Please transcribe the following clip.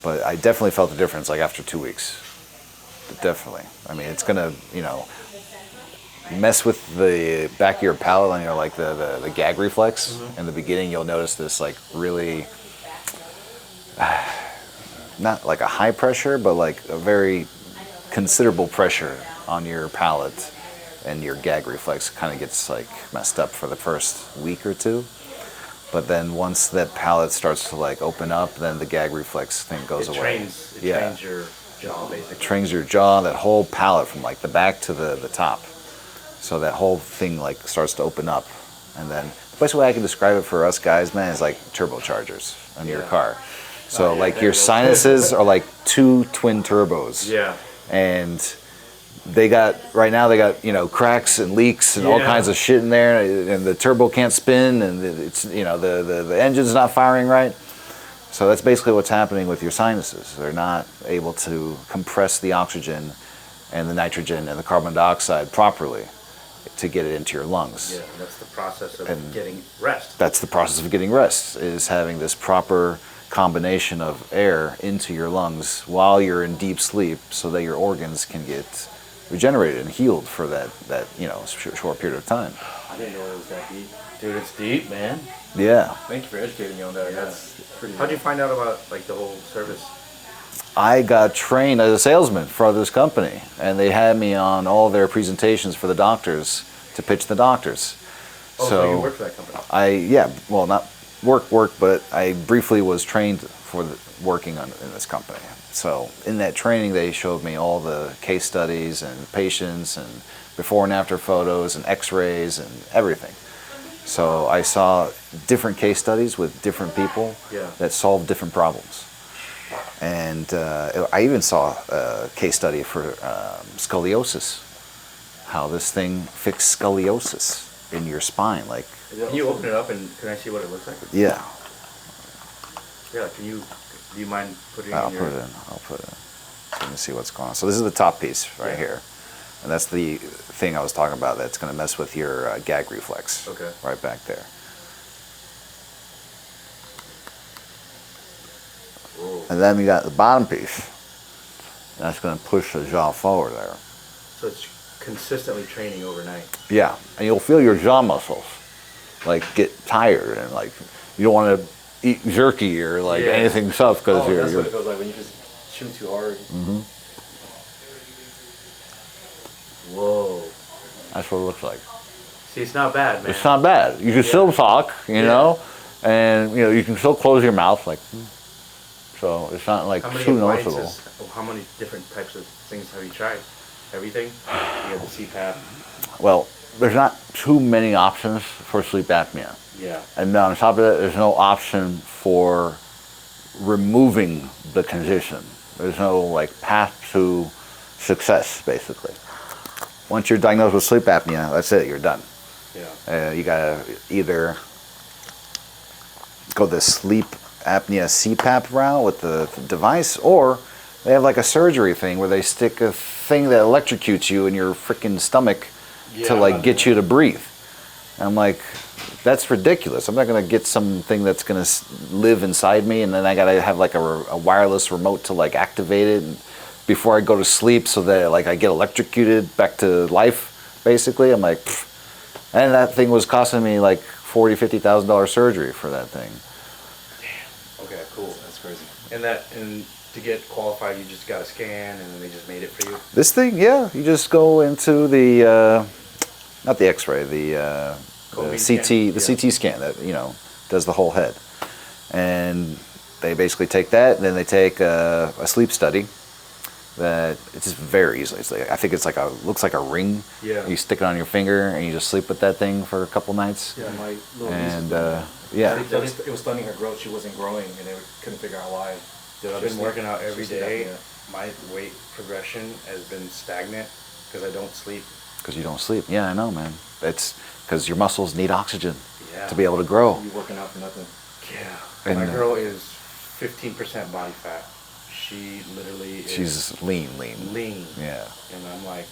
But I definitely felt the difference like after 2 weeks. Definitely. I mean, it's gonna, mess with the back of your palate on your like the gag reflex. In the beginning, you'll notice this like really not like a high pressure, but like a very considerable pressure on your palate, and your gag reflex kind of gets like messed up for the first week or two. But then once that palate starts to like open up, then the gag reflex thing goes away. It trains your jaw basically. It trains your jaw, that whole palate from like the back to the top. So that whole thing like starts to open up. And then the best way I can describe it for us guys, man, is like turbochargers on your car. So like your sinuses are like two twin turbos. Yeah. And right now they got cracks and leaks and all kinds of shit in there, and the turbo can't spin, and it's the engine's not firing right. So that's basically what's happening with your sinuses. They're not able to compress the oxygen and the nitrogen and the carbon dioxide properly to get it into your lungs. Yeah, that's the process of getting rest. That's the process of getting rest, is having this proper combination of air into your lungs while you're in deep sleep, so that your organs can get regenerated and healed for that short period of time. I didn't know it was that deep. Dude, it's deep, man. Yeah. Thank you for educating me on that. Yeah. That's pretty. How'd you find out about like the whole service? I got trained as a salesman for this company, and they had me on all their presentations for the doctors to pitch the doctors. Oh, so you worked for that company? Well, not work, but I briefly was trained for working in this company. So in that training, they showed me all the case studies and patients and before and after photos and x-rays and everything. So I saw different case studies with different people that solved different problems. And I even saw a case study for scoliosis, how this thing fixed scoliosis in your spine. Like, can you open it up and can I see what it looks like? Yeah. Yeah, do you mind putting it in? I'll put it in. So let me see what's going on. So this is the top piece right here. And that's the thing I was talking about that's going to mess with your gag reflex. Okay. Right back there. Whoa. And then we got the bottom piece. That's going to push the jaw forward there. So it's consistently training overnight. Yeah. And you'll feel your jaw muscles like get tired, and like you don't want to eat jerky or like anything tough because that's what it feels like when you just chew too hard. Mm-hmm. Whoa. That's what it looks like. See, it's not bad, man. It's not bad. You can still talk, you know, and you can still close your mouth like. So it's not like too noticeable. How many different types of things have you tried? Everything? You have the CPAP. Well, there's not too many options for sleep apnea. Yeah. And on top of that, there's no option for removing the condition. There's no like path to success, basically. Once you're diagnosed with sleep apnea, that's it, you're done. Yeah. You gotta either go the sleep apnea CPAP route with the device, or they have like a surgery thing where they stick a thing that electrocutes you in your freaking stomach to like get you to breathe. And I'm like, that's ridiculous. I'm not gonna get something that's gonna live inside me, and then I gotta have like a wireless remote to like activate it before I go to sleep, so that like I get electrocuted back to life. Basically, I'm like, pfft. And that thing was costing me like $40,000-$50,000 surgery for that thing. Damn. Okay, cool. That's crazy. And to get qualified, you just got a scan, and then they just made it for you. This thing, yeah, you just go into the not the X-ray, the CT scan that does the whole head, and they basically take that, and then they take a sleep study that it's just very easily. It's like, I think it's like looks like a ring. Yeah. You stick it on your finger, and you just sleep with that thing for a couple nights. Yeah, my little and it was stunning her growth. She wasn't growing, and they couldn't figure out why. Dude, I've been working out every day. My weight progression has been stagnant because I don't sleep. Because you don't sleep. Yeah, I know, man. It's because your muscles need oxygen to be able to So grow. you're working out for nothing. Yeah. And my girl is 15% body fat. She literally is she's lean. lean. Yeah. And I'm like,